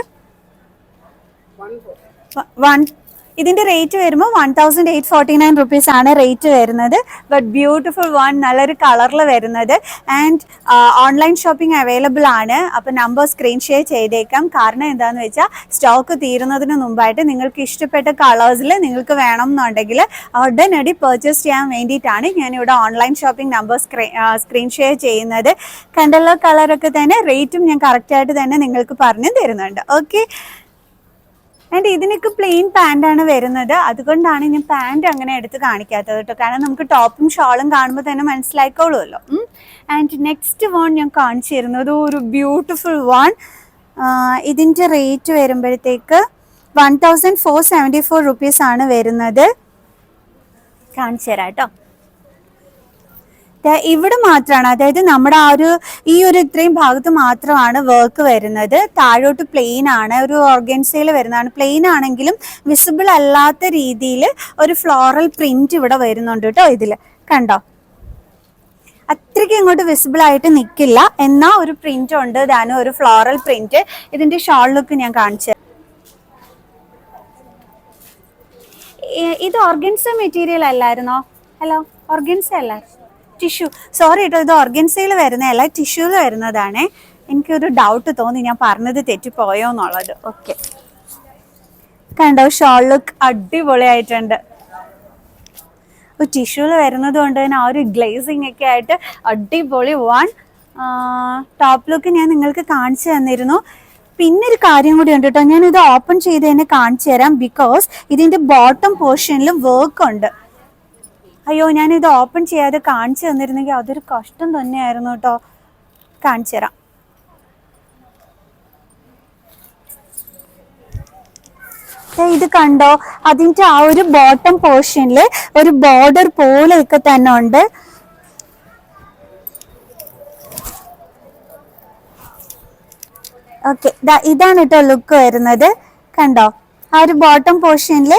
ഇതിൻ്റെ റേറ്റ് വരുമ്പോൾ 1849 റുപ്പീസ് ആണ് റേറ്റ് വരുന്നത്. ബട്ട് ബ്യൂട്ടിഫുൾ വൺ, നല്ലൊരു കളറിൽ വരുന്നത്. ആൻഡ് ഓൺലൈൻ ഷോപ്പിംഗ് അവൈലബിൾ ആണ്. അപ്പോൾ നമ്പർ സ്ക്രീൻ ഷെയർ ചെയ്തേക്കാം. കാരണം എന്താണെന്ന് വെച്ചാൽ സ്റ്റോക്ക് തീരുന്നതിന് മുമ്പായിട്ട് നിങ്ങൾക്ക് ഇഷ്ടപ്പെട്ട കളേഴ്സിൽ നിങ്ങൾക്ക് വേണം എന്നുണ്ടെങ്കിൽ ഉടനടി പർച്ചേസ് ചെയ്യാൻ വേണ്ടിയിട്ടാണ് ഞാനിവിടെ online shopping number screen share ചെയ്യുന്നത്. കണ്ടല്ലോ, കളറൊക്കെ തന്നെ. റേറ്റും ഞാൻ കറക്റ്റായിട്ട് തന്നെ നിങ്ങൾക്ക് പറഞ്ഞു തരുന്നുണ്ട്. ഓക്കെ. ആൻഡ് ഇതിനൊക്കെ പ്ലെയിൻ പാൻ്റാണ് വരുന്നത്. അതുകൊണ്ടാണ് ഞാൻ പാൻറ് അങ്ങനെ എടുത്ത് കാണിക്കാത്തത് കേട്ടോ. കാരണം നമുക്ക് ടോപ്പും ഷോളും കാണുമ്പോൾ തന്നെ മനസ്സിലായിക്കോളുമല്ലോ. ആൻഡ് നെക്സ്റ്റ് വൺ ഞാൻ കാണിച്ചു തരുന്നത് ഒരു ബ്യൂട്ടിഫുൾ വൺ. ഇതിൻ്റെ റേറ്റ് വരുമ്പോഴത്തേക്ക് 1474 റുപ്പീസ് ആണ് വരുന്നത്. കാണിച്ചു തരാം കേട്ടോ. ഇവിടെ മാത്രമാണ്, അതായത് നമ്മുടെ ആ ഒരു ഈ ഒരു ഇത്രയും ഭാഗത്ത് മാത്രമാണ് വർക്ക് വരുന്നത്. താഴോട്ട് പ്ലെയിൻ ആണ്, ഒരു ഓർഗൻസയിൽ വരുന്നതാണ്. പ്ലെയിൻ ആണെങ്കിലും വിസിബിൾ അല്ലാത്ത രീതിയിൽ ഒരു ഫ്ലോറൽ പ്രിന്റ് ഇവിടെ വരുന്നുണ്ട് കേട്ടോ. ഇതിൽ കണ്ടോ, അത്രയ്ക്ക് ഇങ്ങോട്ട് വിസിബിൾ ആയിട്ട് നിൽക്കില്ല, എന്നാൽ ഒരു പ്രിന്റ് ഉണ്ട്. ഇതാണ് ഒരു ഫ്ലോറൽ പ്രിന്റ്. ഇതിന്റെ ഷോൾ ലുക്ക് ഞാൻ കാണിച്ചു. ഇത് ഓർഗൻസ മെറ്റീരിയൽ അല്ലായിരുന്നോ? ഹലോ, ഓർഗൻസ അല്ല, ടിഷ്യൂ. സോറി കേട്ടോ, ഇത് ഓർഗൻസയിൽ വരുന്നതല്ല, ടിഷ്യൂവിൽ വരുന്നതാണ്. എനിക്കൊരു ഡൗട്ട് തോന്നി, ഞാൻ പറഞ്ഞത് തെറ്റിപ്പോയോ എന്നുള്ളത്. ഓക്കെ, കണ്ടോ, ഷോൾ ലുക്ക് അടിപൊളിയായിട്ടുണ്ട്. ടിഷ്യൂവിൽ വരുന്നത് കൊണ്ട് തന്നെ ആ ഒരു ഗ്ലേസിങ് ഒക്കെ ആയിട്ട് അടിപൊളി വൺ. ടോപ്പ് ലുക്ക് ഞാൻ നിങ്ങൾക്ക് കാണിച്ചു തന്നിരുന്നു. പിന്നെ ഒരു കാര്യം കൂടി ഉണ്ട് കേട്ടോ, ഞാനിത് ഓപ്പൺ ചെയ്ത് തന്നെ കാണിച്ചു തരാം. ബിക്കോസ് ഇതിൻ്റെ ബോട്ടം പോർഷനിൽ വർക്ക് ഉണ്ട്. അയ്യോ, ഞാനിത് ഓപ്പൺ ചെയ്യാതെ കാണിച്ചു തന്നിരുന്നെങ്കിൽ അതൊരു കഷ്ടം തന്നെയായിരുന്നു കേട്ടോ. കാണിച്ചു തരാം. ഇത് കണ്ടോ, അതിൻ്റെ ആ ഒരു ബോട്ടം പോർഷനിൽ ഒരു ബോർഡർ പോലെയൊക്കെ തന്നെ ഉണ്ട്. ഓക്കെ, ഇതാണ് കേട്ടോ ലുക്ക് വരുന്നത്. കണ്ടോ, ആ ഒരു ബോട്ടം പോർഷനിൽ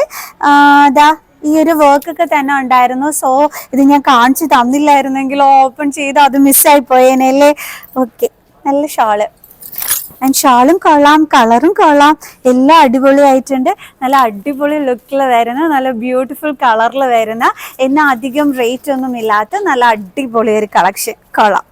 ഈ ഒരു വർക്ക് ഒക്കെ തന്നെ ഉണ്ടായിരുന്നു. സോ ഇത് ഞാൻ കാണിച്ചു തന്നില്ലായിരുന്നെങ്കിലോ, ഓപ്പൺ ചെയ്ത് അത് മിസ്സായി പോയേനല്ലേ. ഓക്കെ, നല്ല ഷാള്. ആൻഡ് ഷാളും കൊള്ളാം, കളറും കൊള്ളാം, എല്ലാം അടിപൊളിയായിട്ടുണ്ട്. നല്ല അടിപൊളി ലുക്കിൽ വരുന്ന, നല്ല ബ്യൂട്ടിഫുൾ കളറിൽ വരുന്ന, എന്നാൽ അധികം റേറ്റ് ഒന്നും ഇല്ലാത്ത നല്ല അടിപൊളി ഒരു കളക്ഷൻ. കൊള്ളാം.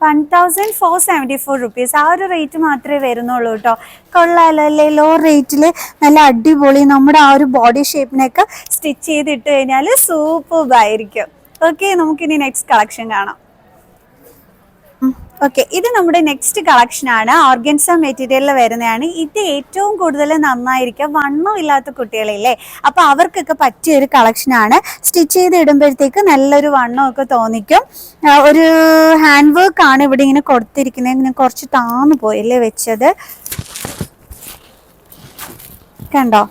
1474 റുപ്പീസ്, ആ ഒരു റേറ്റ് മാത്രമേ വരുന്നുള്ളൂ കേട്ടോ. കൊള്ളാമല്ലോ അല്ലേ? ലോ റേറ്റിൽ നല്ല അടിപൊളി, നമ്മുടെ ആ ഒരു ബോഡി ഷേപ്പിനൊക്കെ സ്റ്റിച്ച് ചെയ്തിട്ട് കഴിഞ്ഞാൽ സൂപ്പർബായിരിക്കും. ഓക്കെ, നമുക്കിനി നെക്സ്റ്റ് കളക്ഷൻ കാണാം. ഓക്കെ, ഇത് നമ്മുടെ നെക്സ്റ്റ് കളക്ഷനാണ്. ഓർഗൻസ മെറ്റീരിയലിൽ വരുന്നതാണ്. ഇത് ഏറ്റവും കൂടുതൽ നന്നായിരിക്കുക വണ്ണം ഇല്ലാത്ത കുട്ടികളില്ലേ, അപ്പോൾ അവർക്കൊക്കെ പറ്റിയൊരു കളക്ഷനാണ്. സ്റ്റിച്ച് ചെയ്ത് ഇടുമ്പോഴത്തേക്ക് നല്ലൊരു വണ്ണമൊക്കെ തോന്നിക്കും. ഒരു ഹാൻഡ് വർക്ക് ആണ് ഇവിടെ ഇങ്ങനെ കൊടുത്തിരിക്കുന്നത്. ഇങ്ങനെ കുറച്ച് താന്നു പോയല്ലേ വെച്ചത്. കണ്ടോ,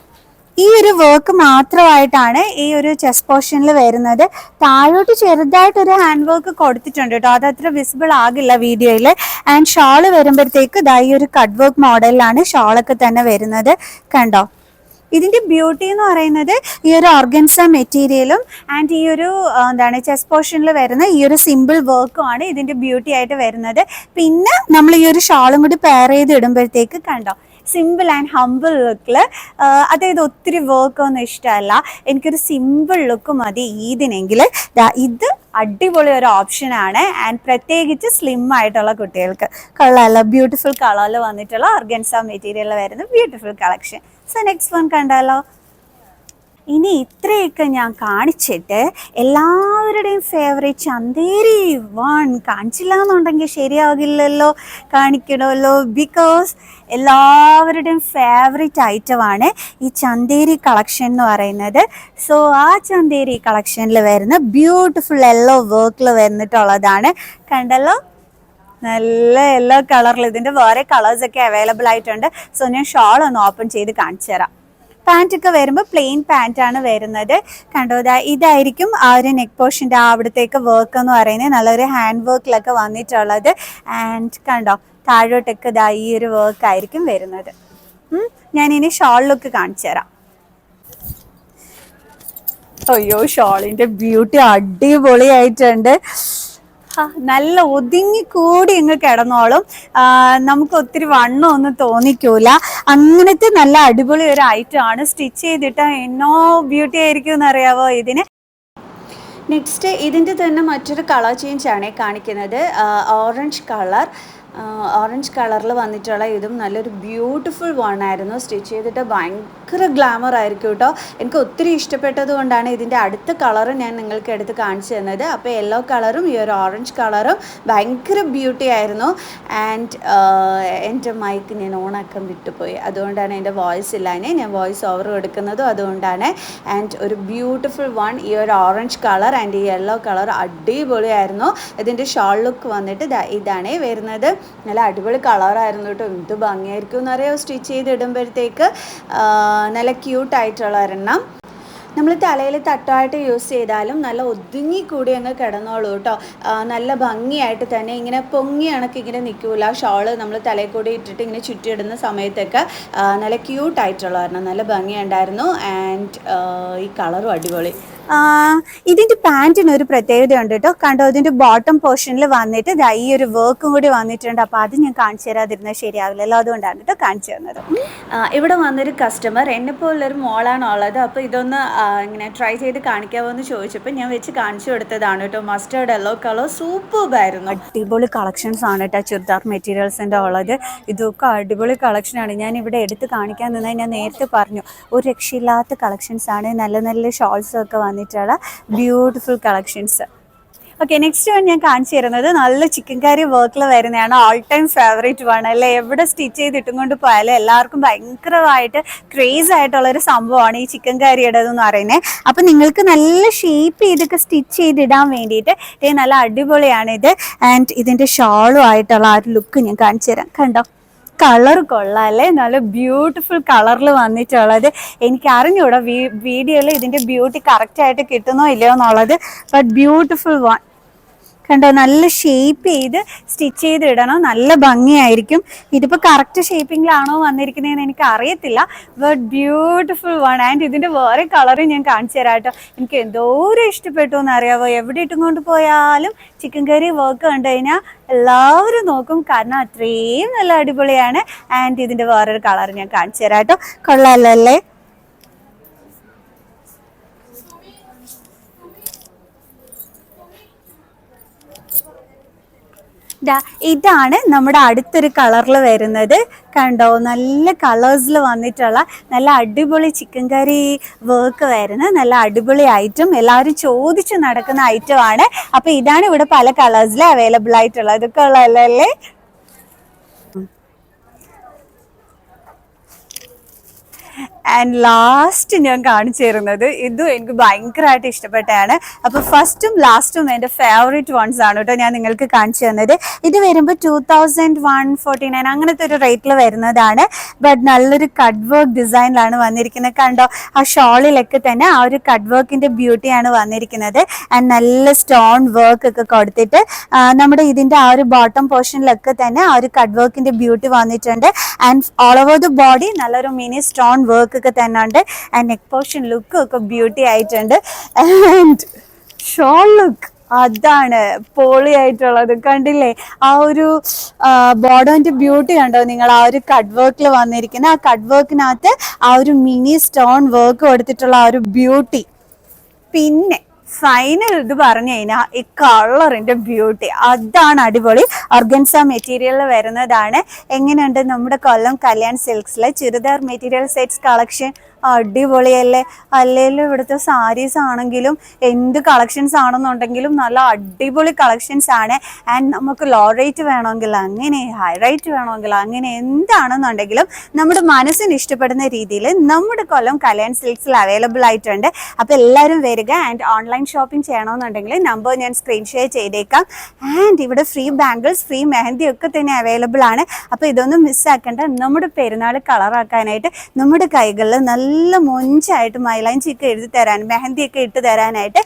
ഈ ഒരു വർക്ക് മാത്രമായിട്ടാണ് ഈ ഒരു ചെസ്റ്റ് പോർഷനിൽ വരുന്നത്. താഴോട്ട് ചെറുതായിട്ടൊരു ഹാൻഡ് വർക്ക് കൊടുത്തിട്ടുണ്ട് കേട്ടോ, അതത്ര വിസിബിൾ ആകില്ല വീഡിയോയിൽ. ആൻഡ് ഷാള് വരുമ്പോഴത്തേക്ക് ഈ ഒരു കട്ട് വർക്ക് മോഡലിലാണ് ഷാളൊക്കെ തന്നെ വരുന്നത്. കണ്ടോ, ഇതിന്റെ ബ്യൂട്ടി എന്ന് പറയുന്നത് ഈ ഒരു ഓർഗൻസ മെറ്റീരിയലും ആൻഡ് ഈ ഒരു എന്താണ് ചെസ്റ്റ് പോർഷനിൽ വരുന്ന ഈ ഒരു സിമ്പിൾ വർക്കും ആണ് ഇതിന്റെ ബ്യൂട്ടി ആയിട്ട് വരുന്നത്. പിന്നെ നമ്മൾ ഈ ഒരു ഷാളും കൂടി പെയർ ചെയ്ത് ഇടുമ്പോഴത്തേക്ക് കണ്ടോ സിമ്പിൾ ആൻഡ് ഹംബിൾ ലുക്കിൽ, അതായത് ഒത്തിരി വർക്കൊന്നും ഇഷ്ടമല്ല, എനിക്കൊരു സിമ്പിൾ ലുക്ക് മതി ഈദിനെങ്കിൽ ഇത് അടിപൊളി ഒരു ഓപ്ഷനാണ്. ആൻഡ് പ്രത്യേകിച്ച് സ്ലിം ആയിട്ടുള്ള കുട്ടികൾക്ക് കൊള്ളാമല്ലോ. ബ്യൂട്ടിഫുൾ കളറിൽ വന്നിട്ടുള്ള ഓർഗൻസ മെറ്റീരിയൽ വരുന്ന beautiful collection. So next one കണ്ടാലോ. ഇനി ഇത്രയൊക്കെ ഞാൻ കാണിച്ചിട്ട് എല്ലാവരുടെയും ഫേവറേറ്റ് ചന്തേരി വൺ കാണിച്ചില്ല എന്നുണ്ടെങ്കിൽ ശരിയാകില്ലല്ലോ, കാണിക്കണമല്ലോ. ബിക്കോസ് എല്ലാവരുടെയും ഫേവറേറ്റ് ഐറ്റമാണ് ഈ ചന്തേരി കളക്ഷൻ എന്ന് പറയുന്നത്. സോ ആ ചന്തേരി കളക്ഷനിൽ വരുന്ന ബ്യൂട്ടിഫുൾ യെല്ലോ വർക്കിൽ വന്നിട്ടുള്ളതാണ്. കണ്ടല്ലോ, നല്ല യെല്ലോ കളറിൽ. ഇതിൻ്റെ വേറെ കളേഴ്സൊക്കെ അവൈലബിൾ ആയിട്ടുണ്ട്. സോ ഞാൻ ഷോൾ ഒന്ന് ഓപ്പൺ ചെയ്ത് കാണിച്ചു തരാം. പാൻറ്റൊക്കെ വരുമ്പോൾ പ്ലെയിൻ പാൻറ്റാണ് വരുന്നത്. കണ്ടോ, ഇതായിരിക്കും ആ ഒരു നെക്ക് പോർഷൻ്റെ അവിടത്തേക്ക് വർക്ക് എന്ന് പറയുന്നത്, നല്ലൊരു ഹാൻഡ് വർക്കിലൊക്കെ വന്നിട്ടുള്ളത്. ആൻഡ് കണ്ടോ താഴോട്ടൊക്കെ ഈ ഒരു വർക്ക് ആയിരിക്കും വരുന്നത്. ഞാനിനി ഷോൾ ലുക്ക് കാണിച്ചു തരാം. അയ്യോ, ഷോളിൻ്റെ ബ്യൂട്ടി അടിപൊളിയായിട്ടുണ്ട്. നല്ല ഒതുങ്ങിക്കൂടി ഇങ്ങ് കിടന്നോളും, നമുക്ക് ഒത്തിരി വണ്ണം ഒന്നും തോന്നിക്കൂല. അങ്ങനത്തെ നല്ല അടിപൊളി ഒരു ഐറ്റം ആണ്. സ്റ്റിച്ച് ചെയ്തിട്ട് എന്നോ ബ്യൂട്ടി ആയിരിക്കും എന്നറിയാവോ ഇതിന്. നെക്സ്റ്റ് ഇതിൻ്റെ തന്നെ മറ്റൊരു കളർ ചേഞ്ച് ആണ് കാണിക്കുന്നത്. ഓറഞ്ച് കളറിൽ വന്നിട്ടുള്ള ഇതും നല്ലൊരു ബ്യൂട്ടിഫുൾ വൺ ആയിരുന്നു. സ്റ്റിച്ച് ചെയ്തിട്ട് ഭയങ്കര ഗ്ലാമർ ആയിരിക്കും കേട്ടോ. എനിക്ക് ഒത്തിരി ഇഷ്ടപ്പെട്ടത് കൊണ്ടാണ് ഇതിൻ്റെ അടുത്ത കളറ് ഞാൻ നിങ്ങൾക്ക് എടുത്ത് കാണിച്ചു തന്നത്. അപ്പോൾ യെല്ലോ കളറും ഈ ഒരു ഓറഞ്ച് കളറും ഭയങ്കര ബ്യൂട്ടി ആയിരുന്നു. ആൻഡ് എൻ്റെ മൈക്ക് ഞാൻ ഓണാക്കാൻ വിട്ടുപോയി, അതുകൊണ്ടാണ് എൻ്റെ വോയിസ് ഇല്ലാഞ്ഞ് ഞാൻ വോയിസ് ഓവർ എടുക്കുന്നതും അതുകൊണ്ടാണ്. ആൻഡ് ഒരു ബ്യൂട്ടിഫുൾ വൺ ഈ ഒരു ഓറഞ്ച് കളർ ആൻഡ് ഈ യെല്ലോ കളർ അടിപൊളിയായിരുന്നു. ഇതിൻ്റെ ഷോൾ ലുക്ക് വന്നിട്ട് ഇതാണേ വരുന്നത്. നല്ല അടിപൊളി കളറായിരുന്നു കേട്ടോ. എന്ത് ഭംഗിയായിരിക്കും എന്നറിയാം സ്റ്റിച്ച് ചെയ്ത് ഇടുമ്പോഴത്തേക്ക്. നല്ല ക്യൂട്ടായിട്ടുള്ള ഒരെണ്ണം. നമ്മൾ തലയിൽ തട്ടമായിട്ട് യൂസ് ചെയ്താലും നല്ല ഒതുങ്ങിക്കൂടി അങ്ങ് കിടന്നോളൂ കേട്ടോ. നല്ല ഭംഗിയായിട്ട് തന്നെ ഇങ്ങനെ പൊങ്ങി കണക്ക് ഇങ്ങനെ നിൽക്കില്ല. ഷോള് നമ്മൾ തലയിൽ കൂടി ഇട്ടിട്ട് ഇങ്ങനെ ചുറ്റിയിടുന്ന സമയത്തൊക്കെ നല്ല ക്യൂട്ടായിട്ടുള്ള ഒരെണ്ണം, നല്ല ഭംഗിയുണ്ടായിരുന്നു. ആൻഡ് ഈ കളറും അടിപൊളി. ഇതിൻ്റെ പാൻറ്റിന് ഒരു പ്രത്യേകതയുണ്ട് കേട്ടോ. കണ്ടോ, ഇതിൻ്റെ ബോട്ടം പോർഷനിൽ വന്നിട്ട് ഈ ഒരു വർക്കും കൂടി വന്നിട്ടുണ്ട്. അപ്പോൾ അത് ഞാൻ കാണിച്ചു തരാതിരുന്നത് ശരിയാവില്ലല്ലോ, അതുകൊണ്ടാണ് കേട്ടോ കാണിച്ചു തന്നത്. ഇവിടെ വന്നൊരു കസ്റ്റമർ എന്നെപ്പോലുള്ളൊരു മോളാണ് ഉള്ളത്. അപ്പോൾ ഇതൊന്ന് ഇങ്ങനെ ട്രൈ ചെയ്ത് കാണിക്കാമോ എന്ന് ചോദിച്ചപ്പോൾ ഞാൻ വെച്ച് കാണിച്ചു കൊടുത്തതാണ് കേട്ടോ. മസ്റ്റേർഡ് യെല്ലോ കളർ സൂപ്പർബായിരുന്നു. അടിപൊളി കളക്ഷൻസ് ആണ് കേട്ടോ ചുരിദാർ മെറ്റീരിയൽസിൻ്റെ ഉള്ളത്. ഇതൊക്കെ അടിപൊളി കളക്ഷനാണ്. ഞാൻ ഇവിടെ എടുത്ത് കാണിക്കാൻ നിന്നാൽ ഞാൻ നേരത്തെ പറഞ്ഞു ഒരു രക്ഷയില്ലാത്ത കളക്ഷൻസ് ആണ്. നല്ല നല്ല ഷോൾസൊക്കെ വന്നിട്ടുള്ള beautiful collections. Okay, next one ഞാൻ കാണിച്ചു തരുന്നത് നല്ല ചിക്കൻ കറി വർക്കിൽ വരുന്നതാണ്. ഓൾ ടൈം ഫേവറേറ്റ് ആണ് അല്ലേ. എവിടെ സ്റ്റിച്ച് ചെയ്തിട്ടും കൊണ്ട് പോയാലും എല്ലാവർക്കും ഭയങ്കരമായിട്ട് ക്രേസ് ആയിട്ടുള്ളൊരു സംഭവമാണ് ഈ ചിക്കൻ കറിയുടേതെന്ന് പറയുന്നത്. അപ്പം നിങ്ങൾക്ക് നല്ല ഷേപ്പ് ചെയ്തൊക്കെ സ്റ്റിച്ച് ചെയ്തിടാൻ വേണ്ടിയിട്ട് നല്ല അടിപൊളിയാണ് ഇത്. ആൻഡ് ഇതിൻ്റെ ഷോളും ആയിട്ടുള്ള ആ ഒരു ലുക്ക് ഞാൻ കാണിച്ചു തരാം. കണ്ടോ, കളർ കൊള്ളാം അല്ലേ, നല്ല ബ്യൂട്ടിഫുൾ കളറിൽ വന്നിട്ടുള്ളത്. എനിക്ക് അറിഞ്ഞൂടാ വീഡിയോയിൽ ഇതിൻ്റെ ബ്യൂട്ടി കറക്റ്റായിട്ട് കിട്ടുന്നോ ഇല്ലയോ എന്നുള്ളത്. But beautiful one. കണ്ടോ, നല്ല ഷേപ്പ് ചെയ്ത് സ്റ്റിച്ച് ചെയ്ത് ഇടണം, നല്ല ഭംഗിയായിരിക്കും. ഇതിപ്പോൾ കറക്റ്റ് ഷേപ്പിങ്ങിലാണോ വന്നിരിക്കുന്നതെന്ന് എനിക്ക് അറിയത്തില്ല. But beautiful one. ആൻഡ് ഇതിൻ്റെ വേറെ കളറും ഞാൻ കാണിച്ചു തരാം കേട്ടോ. എനിക്ക് എന്തോരം ഇഷ്ടപ്പെട്ടു എന്നറിയാമോ. എവിടെ ഇട്ടും കൊണ്ട് പോയാലും ചിക്കൻ കറി വർക്ക് കണ്ടു കഴിഞ്ഞാൽ എല്ലാവരും നോക്കും, കാരണം അത്രയും നല്ല അടിപൊളിയാണ്. ആൻഡ് ഇതിൻ്റെ വേറൊരു കളർ ഞാൻ കാണിച്ചു തരാം കേട്ടോ. കൊള്ളാമല്ലോ അല്ലേ. ഇതാണ് നമ്മുടെ അടുത്തൊരു കളറിൽ വരുന്നത്. കണ്ടോ, നല്ല കളേഴ്സിൽ വന്നിട്ടുള്ള നല്ല അടിപൊളി ചിക്കൻ കറി വർക്ക് വരുന്ന നല്ല അടിപൊളി ഐറ്റം. എല്ലാവരും ചോദിച്ച് നടക്കുന്ന ഐറ്റം ആണ്. അപ്പോൾ ഇതാണ് ഇവിടെ പല കളേഴ്സിൽ അവൈലബിൾ ആയിട്ടുള്ളത്. ഇതൊക്കെ ഉള്ളതല്ലേ. ആൻഡ് ലാസ്റ്റ് ഞാൻ കാണിച്ചു തരുന്നത് ഇതും എനിക്ക് ഭയങ്കരമായിട്ട് ഇഷ്ടപ്പെട്ടതാണ്. അപ്പോൾ ഫസ്റ്റും ലാസ്റ്റും എൻ്റെ ഫേവറേറ്റ് വൺസ് ആണ് കേട്ടോ ഞാൻ നിങ്ങൾക്ക് കാണിച്ചു തന്നത്. ഇത് വരുമ്പോൾ 2149 അങ്ങനത്തെ ഒരു റേറ്റിൽ വരുന്നതാണ്. ബട്ട് നല്ലൊരു കട്ട് വർക്ക് ഡിസൈനിലാണ് വന്നിരിക്കുന്നത്. കണ്ടോ, ആ ഷോളിലൊക്കെ തന്നെ ആ ഒരു കട്ട് വർക്കിൻ്റെ ബ്യൂട്ടിയാണ് വന്നിരിക്കുന്നത്. ആൻഡ് നല്ല സ്റ്റോൺ വർക്ക് ഒക്കെ കൊടുത്തിട്ട് നമ്മുടെ ഇതിൻ്റെ ആ ഒരു ബോട്ടം പോർഷനിലൊക്കെ തന്നെ ആ ഒരു കട്ട് വർക്കിൻ്റെ ബ്യൂട്ടി വന്നിട്ടുണ്ട്. And all over the body നല്ലൊരു മിനി സ്റ്റോൺ വർക്ക് ഒക്കെ തന്നെ ഉണ്ട്. ആൻഡ് നെക്ക് പോർഷൻ ലുക്കും ഒക്കെ ബ്യൂട്ടി ആയിട്ടുണ്ട്. ആൻഡ് ഷോൾ ലുക്ക് അതാണ് പൊളിയായിട്ടുള്ളത്. കണ്ടില്ലേ ആ ഒരു ബോർഡറിന്റെ ബ്യൂട്ടി കണ്ടോ നിങ്ങൾ? ആ ഒരു കട്ട് വർക്കിൽ വന്നിരിക്കുന്ന ആ കട്ട് വർക്കിനകത്ത് ആ ഒരു മിനി സ്റ്റോൺ വർക്ക് കൊടുത്തിട്ടുള്ള ആ ഒരു ബ്യൂട്ടി. പിന്നെ ഫൈനൽ ഇത് പറഞ്ഞു കഴിഞ്ഞാൽ ഈ കളറിന്റെ ബ്യൂട്ടി അതാണ് അടിപൊളി. ഓർഗൻസ മെറ്റീരിയൽ വരുന്നതാണ്. എങ്ങനെയുണ്ട് നമ്മുടെ കൊല്ലം കല്യാൺ സിൽക്സിലെ ചുരിദാർ മെറ്റീരിയൽ സെറ്റ്സ് കളക്ഷൻ? അടിപൊളിയല്ലേ? അല്ലെങ്കിൽ ഇവിടുത്തെ സാരീസ് ആണെങ്കിലും എന്ത് കളക്ഷൻസ് ആണെന്നുണ്ടെങ്കിലും നല്ല അടിപൊളി കളക്ഷൻസ് ആണ്. ആൻഡ് നമുക്ക് ലോ റേറ്റ് വേണമെങ്കിൽ അങ്ങനെ, ഹൈ റേറ്റ് വേണമെങ്കിൽ അങ്ങനെ, എന്താണെന്നുണ്ടെങ്കിലും നമ്മുടെ മനസ്സിന് ഇഷ്ടപ്പെടുന്ന രീതിയിൽ നമ്മുടെ കൊല്ലം കല്യാൺ സിൽക്സിൽ അവൈലബിൾ ആയിട്ടുണ്ട്. അപ്പോൾ എല്ലാവരും വരിക. ആൻഡ് ഓൺലൈൻ ഷോപ്പിംഗ് ചെയ്യണമെന്നുണ്ടെങ്കിൽ നമ്പർ ഞാൻ സ്ക്രീൻ ഷെയർ ചെയ്തേക്കാം. ആൻഡ് ഇവിടെ ഫ്രീ ബാംഗിൾസ്, ഫ്രീ മെഹന്തി ഒക്കെ തന്നെ അവൈലബിൾ ആണ്. അപ്പോൾ ഇതൊന്നും മിസ്സാക്കേണ്ട. നമ്മുടെ പെരുന്നാൾ കളറാക്കാനായിട്ട് നമ്മുടെ കൈകളിൽ നല്ല മൊഞ്ചായിട്ട് മൈലാഞ്ചിയൊക്കെ എഴുതി തരാൻ, മെഹന്തിയൊക്കെ ഇട്ട് തരാനായിട്ട്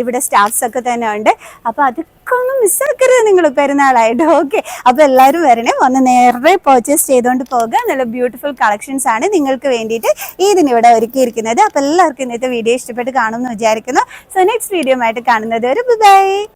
ഇവിടെ സ്റ്റാഫ്സ് ഒക്കെ തന്നെ ഉണ്ട്. അപ്പോൾ അതൊക്കെ ഒന്നും മിസ്സാക്കരുത് നിങ്ങൾ പെരുന്നാളായിട്ട്. ഓക്കെ, അപ്പോൾ എല്ലാവരും വരണേ, വന്ന് നേരെ പർച്ചേസ് ചെയ്തുകൊണ്ട് പോകുക. നല്ല ബ്യൂട്ടിഫുൾ കളക്ഷൻസ് ആണ് നിങ്ങൾക്ക് വേണ്ടിയിട്ട് ഇതിനിവിടെ ഒരുക്കിയിരിക്കുന്നത്. അപ്പോൾ എല്ലാവർക്കും ഇന്നത്തെ വീഡിയോ ഇഷ്ടപ്പെട്ട് കാണുമെന്ന് വിചാരിക്കുന്നു. സോ നെക്സ്റ്റ് വീഡിയോ ആയിട്ട് കാണുന്നത് വരെ ബൈ.